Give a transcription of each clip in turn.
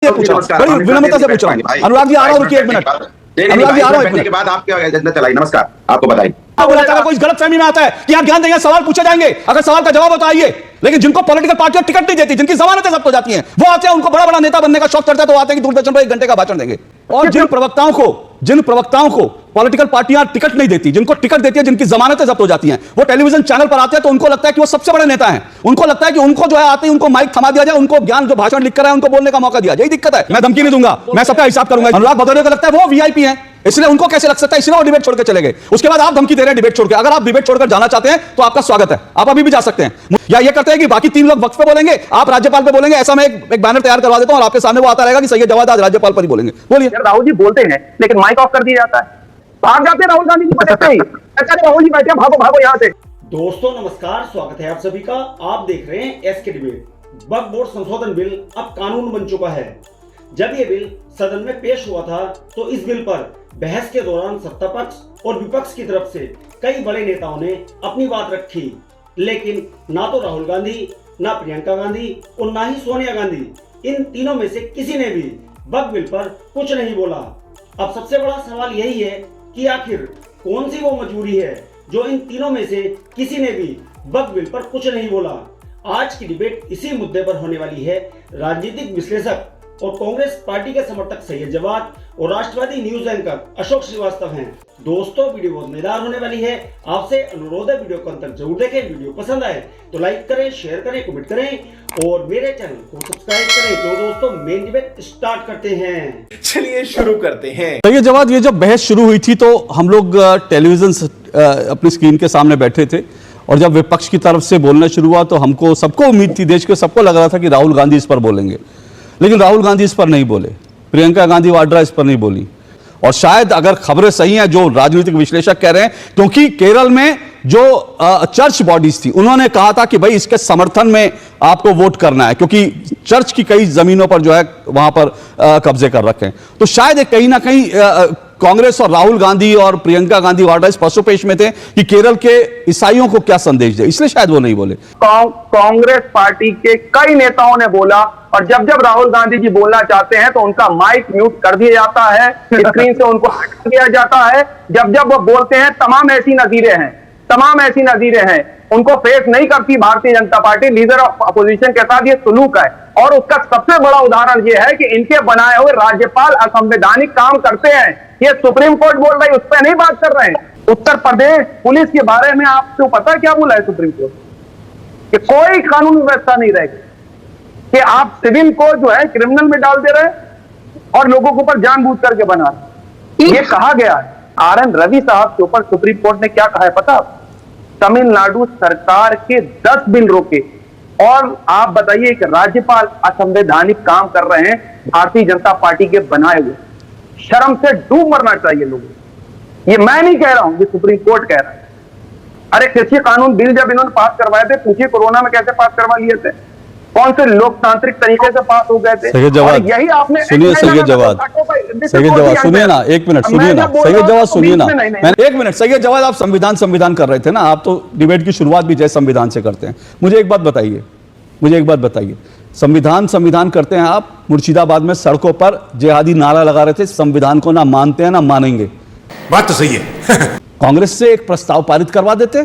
बड़ी विनम्रता से पूछ रहा हूं। अनुराग जी आ रहा हूं, रुकिए एक मिनट। अनुराग जी आ रहा हूं, एक मिनट के बाद आपके एजेंडा चलाई। नमस्कार, आपको बताइए। अगर कोई गलत फहमी में आता है कि आप ज्ञान देंगे, सवाल पूछे जाएंगे, अगर सवाल का जवाब बताइए। लेकिन जिनको पॉलिटिकल पार्टियां टिकट नहीं देती, जिनकी जमानतें जब्त हो जाती हैं, वो आते हैं, उनको बड़ा बड़ा नेता बनने का शौक चढ़ता है, तो आते हैं कि दूरदर्शन पर 1 घंटे का भाषण देंगे। और जिन प्रवक्ताओं को पॉलिटिकल पार्टियां टिकट नहीं देती, जिनको टिकट देती है, जिनकी जमानतें जब्त हो जाती हैं, वो टेलीविजन चैनल पर आते हैं, तो उनको लगता है कि वो सबसे बड़े नेता हैं। उनको लगता है कि उनको जो है आते ही उनको माइक थमा दिया जाए, उनको ज्ञान जो भाषण लिख कर है उनको बोलने का मौका दिया जाए। यही दिक्कत है। मैं धमकी नहीं दूंगा, मैं सबका हिसाब करूंगा। अनुराग भदौरिया को लगता है वो वीआईपी है, इसलिए उनको कैसे लग सकता है, इसलिए वो डिबेट छोड़ के चले गए। उसके बाद आप धमकी दे रहे हैं डिबेट छोड़ के। अगर आप डिबेट छोड़कर जाना चाहते हैं तो आपका स्वागत है, आप अभी भी जा सकते हैं। या ये करते हैं कि बाकी 3 लोग वक्त पे बोलेंगे, आप राज्यपाल पे बोलेंगे, ऐसा मैं एक बैनर तैयार करवा देता हूं और आपके सामने वो आता रहेगा कि सैयद जवाद आज राज्यपाल पर ही बोलेंगे। बोलिए। राहुल जी बोलते हैं लेकिन माइक ऑफ कर दिया जाता है, भाग जाते हैं राहुल गांधी जी को ही। अच्छा राहुल जी बैठे, भागो भागो यहां से। दोस्तों नमस्कार, स्वागत है आप सभी का। आप देख रहे हैं एसके डिबेट। वक्फ बोर्ड संशोधन बिल अब कानून बन चुका है। जब यह बिल सदन में पेश हुआ था तो इस बिल पर बहस के दौरान सत्ता पक्ष और विपक्ष की तरफ से कई बड़े नेताओं ने अपनी बात रखी, लेकिन ना तो राहुल गांधी, ना प्रियंका गांधी और ना ही सोनिया गांधी, इन तीनों में से किसी ने भी वक्फ बिल पर कुछ नहीं बोला। अब सबसे बड़ा सवाल यही है कि आखिर कौन सी वो मजबूरी है जो इन तीनों में से किसी ने भी वक्फ बिल पर कुछ नहीं बोला। आज की डिबेट इसी मुद्दे पर होने वाली है। राजनीतिक विश्लेषक और कांग्रेस पार्टी के समर्थक सैयद जवाद और राष्ट्रवादी न्यूज एंकर अशोक श्रीवास्तव हैं। दोस्तों वीडियो बहुत मजेदार होने वाली है। आपसे अनुरोध है वीडियो को अंत तक जरूर देखें। वीडियो पसंद आए तो लाइक करें, शेयर करें, कमेंट करें और मेरे चैनल को सब्सक्राइब करें। तो दोस्तों मेन डिबेट स्टार्ट करते हैं। चलिए शुरू करते हैं। सैयद जवाद, ये जब बहस शुरू हुई थी तो हम लोग टेलीविजन अपनी स्क्रीन के सामने बैठे थे और जब विपक्ष की तरफ से बोलना शुरू हुआ तो हमको सबको उम्मीद थी, देश के सबको लग रहा था कि राहुल गांधी इस पर बोलेंगे, लेकिन राहुल गांधी इस पर नहीं बोले, प्रियंका गांधी वाड्रा इस पर नहीं बोली। और शायद अगर खबरें सही हैं जो राजनीतिक विश्लेषक कह रहे हैं, क्योंकि केरल में जो चर्च बॉडीज थी उन्होंने कहा था कि भाई इसके समर्थन में आपको वोट करना है, क्योंकि चर्च की कई जमीनों पर जो है वहां पर कब्जे कर रखे हैं। तो शायद कहीं ना कहीं कांग्रेस और राहुल गांधी और प्रियंका गांधी वाड्रा इस पसोपेश में थे कि केरल के ईसाइयों को क्या संदेश दे, इसलिए शायद वो नहीं बोले। कांग्रेस पार्टी के कई नेताओं ने बोला और जब जब राहुल गांधी जी बोलना चाहते हैं तो उनका माइक म्यूट कर दिया जाता है, स्क्रीन से उनको हटा दिया जाता है। जब जब वो बोलते हैं तमाम ऐसी नजीरें हैं, उनको फेस नहीं करती Bharatiya Janata party. Leader of opposition के साथ ये सुलूक है और उसका सबसे बड़ा उदाहरण ये है कि इनके बनाए हुए राज्यपाल असंवैधानिक काम करते हैं। ये सुप्रीम कोर्ट बोल रही है, उस पर नहीं बात कर रहे हैं। उत्तर प्रदेश पुलिस के बारे में आपको पता क्या बोला है सुप्रीम कोर्ट? कि कोई कानून व्यवस्था नहीं रहेगी, कि आप सिविल को जो है क्रिमिनल में डाल दे रहे हैं और लोगों के ऊपर जानबूझ करके बना रहे। ये कहा गया है। RN रवि साहब के ऊपर सुप्रीम कोर्ट ने क्या कहा है पता? तमिलनाडु सरकार के 10 बिल रोके और आप बताइए कि राज्यपाल असंवैधानिक काम कर रहे हैं भारतीय जनता पार्टी के बनाए हुए। शर्म से डूब मरना चाहिए लोगों। ये मैं नहीं कह रहा हूं, ये सुप्रीम कोर्ट कह रहा है। अरे कृषि कानून बिल जब इन्होंने पास करवाए थे, पूछिए कोरोना में कैसे पास करवा लिए थे, कौन से लोकतांत्रिक तरीके से पास हो गए थे। सैयद जवाद, यही आपने सुनिए सैयद जवाद, सुनिए ना, एक मिनट सुनिए ना सैयद जवाद, सुनिए ना, एक मिनट सैयद जवाद, आप संविधान कर रहे थे ना, आप तो डिबेट की शुरुआत भी जय संविधान से करते हैं। मुझे एक बात बताइए, संविधान करते हैं आप, मुर्शिदाबाद में सड़कों पर जिहादी नारा लगा रहे थे, संविधान को ना मानते हैं ना मानेंगे। बात तो सही है। कांग्रेस से एक प्रस्ताव पारित करवा देते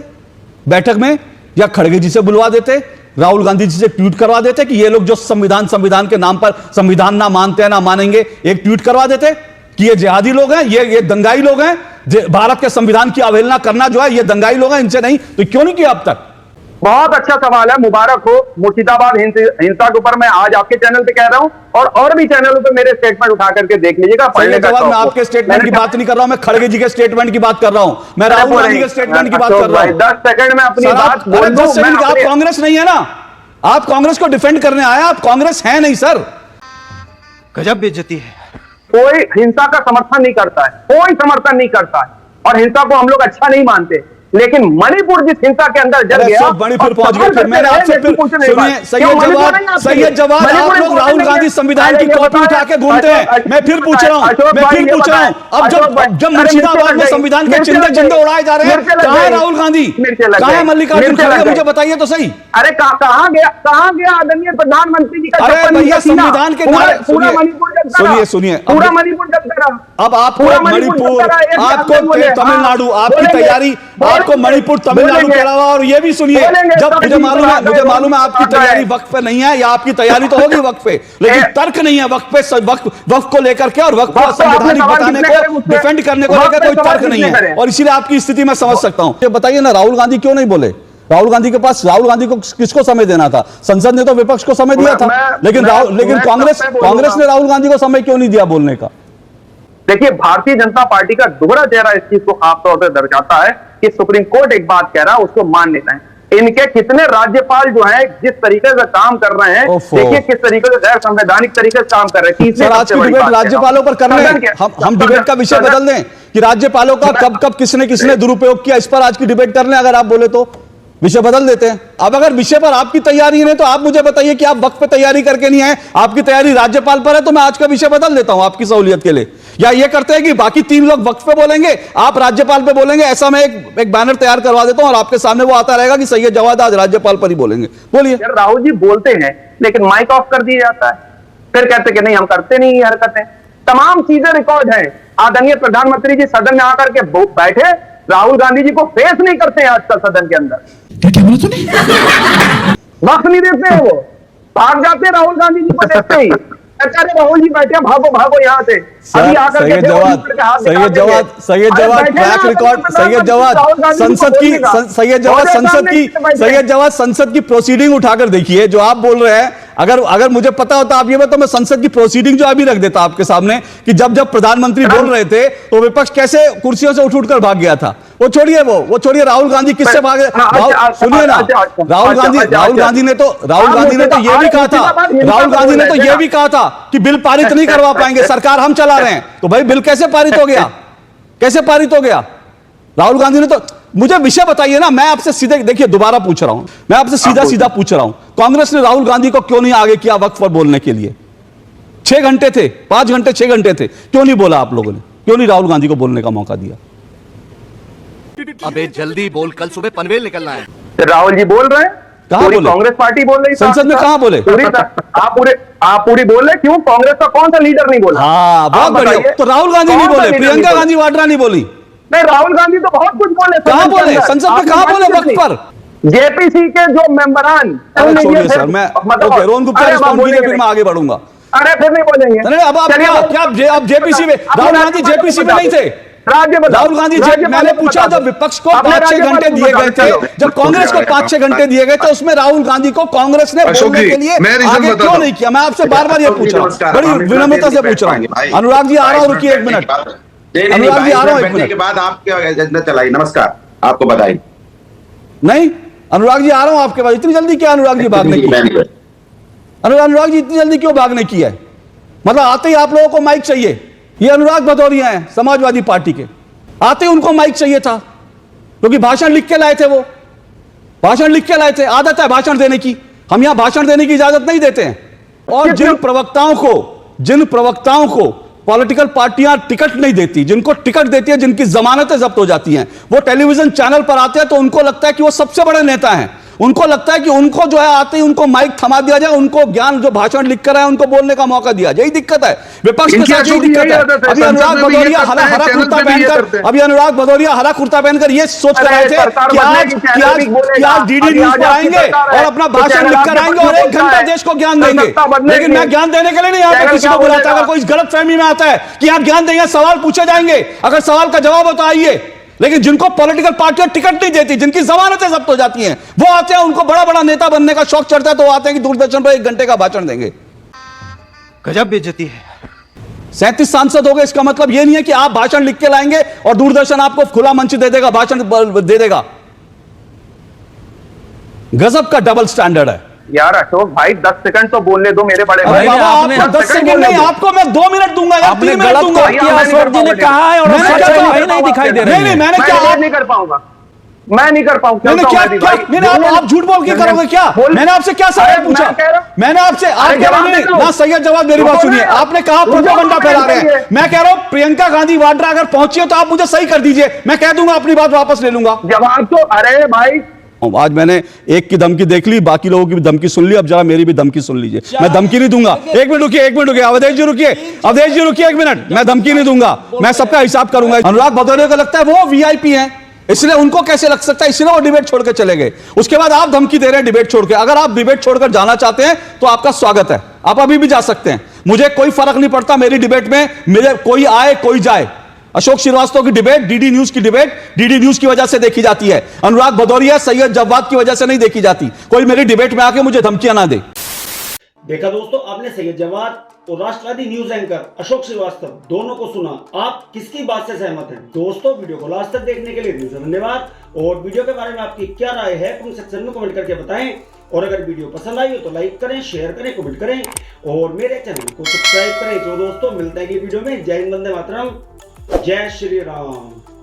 बैठक में, या खड़गे जी से बुलवा देते, राहुल गांधी जी से ट्वीट करवा देते कि ये लोग जो संविधान के नाम पर संविधान ना मानते हैं ना मानेंगे, एक ट्वीट करवा देते कि ये जिहादी लोग हैं, ये दंगाई लोग हैं, भारत के संविधान की अवहेलना करना जो है ये दंगाई लोग हैं, इनसे नहीं। तो क्यों नहीं किया अब तक? बहुत अच्छा सवाल है, मुबारक हो। मुर्शिदाबाद हिंसा के ऊपर मैं आज आपके चैनल पे कह रहा हूं और भी चैनलों पे मेरे स्टेटमेंट उठा करके देख लीजिएगा। मैं आपके स्टेटमेंट की बात नहीं कर रहा हूं, मैं खड़गे जी के स्टेटमेंट की बात कर रहा हूं, मैं राहुल गांधी के स्टेटमेंट की बात कर रहा हूं। 10 सेकंड में अपनी बात बोल दूं। आप कांग्रेस नहीं है ना, आप कांग्रेस को डिफेंड करने आए, आप कांग्रेस है नहीं सर। गजब बेइज्जती है। कोई हिंसा का समर्थन नहीं करता है, कोई समर्थन नहीं करता है और हिंसा को हम लोग अच्छा नहीं मानते। लेकिन मणिपुर जिस हिंसा के अंदर जल गया, मणिपुर पहुंच गए, फिर मैंने आपसे फिर सुनिए, सैयद जवाद आप लोग राहुल गांधी संविधान की कॉपी उठा के घूमते हैं। मैं फिर पूछ रहा हूं, अब जब मुर्शिदाबाद में संविधान के झंडे उड़ाए जा रहे हैं, कहां है राहुल गांधी, कहां है मल्लिकार्जुन खड़गे, मुझे बताइए तो सही। अरे कहां गया आदरणीय प्रधानमंत्री जी का? अरे भैया संविधान के नारे पूरा मणिपुर सुनिए पूरा मणिपुर जब रहा। अब आपको मणिपुर, आपको तमिलनाडु, आपकी तैयारी, आपको मणिपुर तमिलनाडु के अलावा, और ये भी सुनिए, जब मुझे मालूम है आपकी तैयारी वक्त पे नहीं है, या आपकी तैयारी तो होगी वक्त पे, लेकिन तर्क नहीं है वक्त पे, वक्त को लेकर के और वक्त को संवैधानिक बताने को, डिफेंड करने को लेकर कोई तर्क नहीं है, और इसीलिए आपकी स्थिति मैं समझ सकता हूं। बताइए ना, राहुल गांधी क्यों नहीं बोले? राहुल गांधी के पास, राहुल गांधी को किसको समय देना था? संसद ने तो विपक्ष को समय दिया था, लेकिन कांग्रेस ने राहुल गांधी को समय क्यों नहीं दिया बोलने का? देखिए, भारतीय जनता पार्टी का दोहरा चेहरा इस चीज को खास तौर पर दर्शाता है कि सुप्रीम कोर्ट एक बात कह रहा है, उसको मान लेता है। इनके कितने राज्यपाल जो हैं जिस तरीके से काम कर रहे हैं, देखिए किस तरीके से गैर संवैधानिक तरीके से काम कर रहे हैं। सर, आज की डिबेट राज्यपालों पर कर रहे हैं, हम डिबेट का विषय बदल दें कि राज्यपालों का कब किसने दुरुपयोग किया, इस पर आज की डिबेट कर लें। अगर आप बोले तो विषय बदल देते हैं। अब अगर विषय पर आपकी तैयारी नहीं, तो आप मुझे बताइए कि आप वक्त पे तैयारी करके नहीं आए, आपकी तैयारी राज्यपाल पर है, तो मैं आज का विषय बदल देता हूं आपकी सहूलियत के लिए। या ये करते हैं कि बाकी 3 लोग वक्त पे बोलेंगे, आप राज्यपाल पे बोलेंगे, ऐसा मैं एक बैनर तैयार करवा देता हूं और आपके सामने वो आता रहेगा कि सैयद जवाद आज राज्यपाल पर ही बोलेंगे। बोलिए। राहुल जी बोलते हैं लेकिन माइक ऑफ कर दिया जाता है, फिर कहते कि नहीं हम करते नहीं हरकतें। तमाम चीजें रिकॉर्ड है। आदरणीय प्रधानमंत्री जी सदन में आकर के बैठे, राहुल गांधी जी को फेस नहीं करते हैं आजकल सदन के अंदर। क्या बोला तूने? वक्त नहीं देते हैं, वो भाग जाते हैं राहुल गांधी जी को देखते ही। अच्छा राहुल जी बैठे, भागो भागो यहाँ से। सैयद जवाद ट्रैक रिकॉर्ड, सैयद जवाद संसद की प्रोसीडिंग उठाकर देखिए जो आप बोल रहे हैं। अगर मुझे पता होता आप ये तो मैं संसद की प्रोसीडिंग जो अभी रख देता आपके सामने कि जब प्रधानमंत्री बोल रहे थे तो विपक्ष कैसे कुर्सियों से उठ कर भाग गया था। वो छोड़िए राहुल गांधी किससे भागे। सुनिए ना, राहुल गांधी ने तो ये भी कहा था, राहुल गांधी ने तो ये भी कहा था कि बिल पारित नहीं करवा पाएंगे, सरकार हम चला रहे हैं। तो भाई बिल कैसे पारित हो गया? कैसे पारित हो गया? राहुल गांधी ने तो, मुझे विषय बताइए ना। मैं आपसे सीधे, देखिए दोबारा पूछ रहा हूं, मैं आपसे सीधा पूछ रहा हूं, कांग्रेस ने राहुल गांधी को क्यों नहीं आगे किया वक्त पर बोलने के लिए? 6 घंटे थे, 5 घंटे 6 घंटे थे, क्यों नहीं बोला आप लोगों ने? क्यों नहीं राहुल गांधी को बोलने का मौका दिया? अबे जल्दी बोल, कल सुबह पनवेल निकलना है। राहुल जी बोल रहे हैं, कहां बोले? कांग्रेस पार्टी बोल रही, संसद में कहां बोले? आप पूरी बोल रहे, क्यों? कांग्रेस का कौन सा लीडर नहीं बोला? हाँ, बहुत बढ़िया। तो राहुल गांधी नहीं बोले, प्रियंका गांधी वाड्रा नहीं बोली? नहीं, राहुल गांधी तो बहुत कुछ बोले। कहां बोले? संसद में कहां बोले वक्त पर? जेपीसी के जो मेंबरान, छोड़िए सर, मैं रोहन गुप्ता रिस्पॉन्ड कीजिए, फिर मैं आगे बढ़ूंगा। अरे फिर नहीं बोलेंगे। अब आप जेपीसी में, राहुल गांधी जेपीसी में नहीं थे। राहुल गांधी, मैंने पूछा जब विपक्ष को 5-6 घंटे दिए गए थे, जब कांग्रेस को 5-6 घंटे दिए गए थे, उसमें राहुल गांधी को कांग्रेस ने बोलने के लिए आगे क्यों नहीं किया? मैं आपसे बार-बार ये पूछ रहा हूं, बड़ी विनम्रता से पूछ रहा हूं। अनुराग जी आ रहा हूं, रुकिए 1 मिनट। अनुराग जी आ रहा हूं 1 मिनट के बाद आपके एजेंडा चलाई। नमस्कार, आपको बधाई। नहीं, अनुराग जी आ रहा हूं आपके पास। इतनी जल्दी क्या अनुराग जी भागने की? अनुराग जी इतनी जल्दी क्यों भागने की है? मतलब आते ही आप लोगों को माइक चाहिए? ये अनुराग भदौरिया हैं समाजवादी पार्टी के, आते ही उनको माइक चाहिए था क्योंकि भाषण लिख के लाए थे। वो भाषण लिख के लाए थे, आदत है भाषण देने की। हम यहां भाषण देने की इजाजत नहीं देते हैं। और जिन प्रवक्ताओं को पॉलिटिकल पार्टियां टिकट नहीं देती, जिनको टिकट देती है, जिनकी जमानतें जब्त हो जाती हैं, वो टेलीविजन चैनल पर आते हैं तो उनको लगता है कि वो सबसे बड़े नेता हैं। उनको लगता है कि उनको जो है आते ही उनको माइक थमा दिया जाए, उनको ज्ञान जो भाषण लिख कर आए उनको बोलने का मौका दिया। यही दिक्कत है विपक्ष के साथ, यही दिक्कत है। अभी अनुराग भदौरिया हरा कुर्ता पहनकर ये सोच कर आए थे कि आज डीडी न्यूज पर आएंगे और अपना भाषण लिख कर आएंगे और 1 घंटा देश को ज्ञान देंगे। लेकिन मैं ज्ञान देने के लिए नहीं यहाँ पर किसी को बुलाता। अगर कोई गलत फहमी में आता है कि आप ज्ञान देंगे, सवाल पूछे जाएंगे, अगर सवाल का जवाब होता आइए। लेकिन जिनको पॉलिटिकल पार्टियां टिकट नहीं देती, जिनकी जमानतें जब्त हो जाती हैं, वो आते हैं, उनको बड़ा बड़ा नेता बनने का शौक चढ़ता है, तो वो आते हैं कि दूरदर्शन पर 1 घंटे का भाषण देंगे। गजब बेइज्जती है। 37 सांसद हो गए, इसका मतलब ये नहीं है कि आप भाषण लिख के लाएंगे और दूरदर्शन आपको खुला मंच दे देगा, भाषण दे देगा। गजब का डबल स्टैंडर्ड है यार। अशोक भाई 10 सेकंड तो बोलने दो मेरे बड़े भाई। आपको 10 सेकंड नहीं, आपको मैं 2 मिनट दूंगा या 3 मिनट दूंगा। अशोक जी ने कहा है और नहीं दिखाई दे रहा है। नहीं, मैंने क्या नहीं कर पाऊंगा। मैं नहीं कर पाऊंगा। मैंने क्या क्या मैंने आप झूठ बोल के करोगे क्या? मैंने आपसे क्या सवाल पूछा? मैंने आपसे आप कह रहे हैं ना सैयद जवाद, मेरी बात सुनिए। आपने कहा प्रोपेगेंडा फैला रहे हैं। मैं कह रहा हूं प्रियंका गांधी वाड्रा अगर पहुंची है तो आप मुझे सही कर दीजिए, मैं कह दूंगा, अपनी बात वापस ले लूंगा। जवाब तो, अरे भाई आज मैंने एक की धमकी देख ली, बाकी लोगों की भी धमकी सुन ली, अब जरा मेरी भी धमकी सुन लीजिए। मैं धमकी नहीं दूंगा। एक मिनट रुकिए अवधेश जी रुकिए, अवधेश जी रुकिए एक मिनट। मैं धमकी नहीं दूंगा, मैं सबका हिसाब करूंगा। अनुराग भदौरिया को लगता है वो वीआईपी हैं, इसलिए उनको कैसे लग सकता है, इसलिए वो डिबेट छोड़ के चले गए। उसके बाद आप धमकी दे रहे हैं डिबेट छोड़ के। अगर आप डिबेट छोड़कर जाना चाहते हैं तो आपका स्वागत है, आप अभी भी जा सकते हैं, मुझे कोई फर्क नहीं पड़ता। मेरी डिबेट में मेरे कोई आए कोई जाए। अशोक श्रीवास्तव की डिबेट, डीडी न्यूज की डिबेट डीडी न्यूज की वजह से देखी जाती है। अनुराग भदौरिया, सैयद जवाद की वजह से नहीं देखी जाती। कोई मेरी डिबेट में आके मुझे धमकियां ना दे। देखा दोस्तों, आपने सैयद जवाद और राष्ट्रवादी न्यूज एंकर अशोक श्रीवास्तव दोनों को सुना। आप किसकी बात से सहमत हैं? दोस्तों, वीडियो को लास्ट तक देखने के लिए दिल से धन्यवाद। और वीडियो के बारे में आपकी क्या राय है कमेंट सेक्शन में कमेंट करके बताएं। और अगर वीडियो पसंद आई हो तो लाइक करें, शेयर करें, कमेंट करें और मेरे चैनल को सब्सक्राइब करें। तो दोस्तों, मिलते हैं अगली वीडियो में। जय हिंद, वंदे मातरम, जय श्री राम।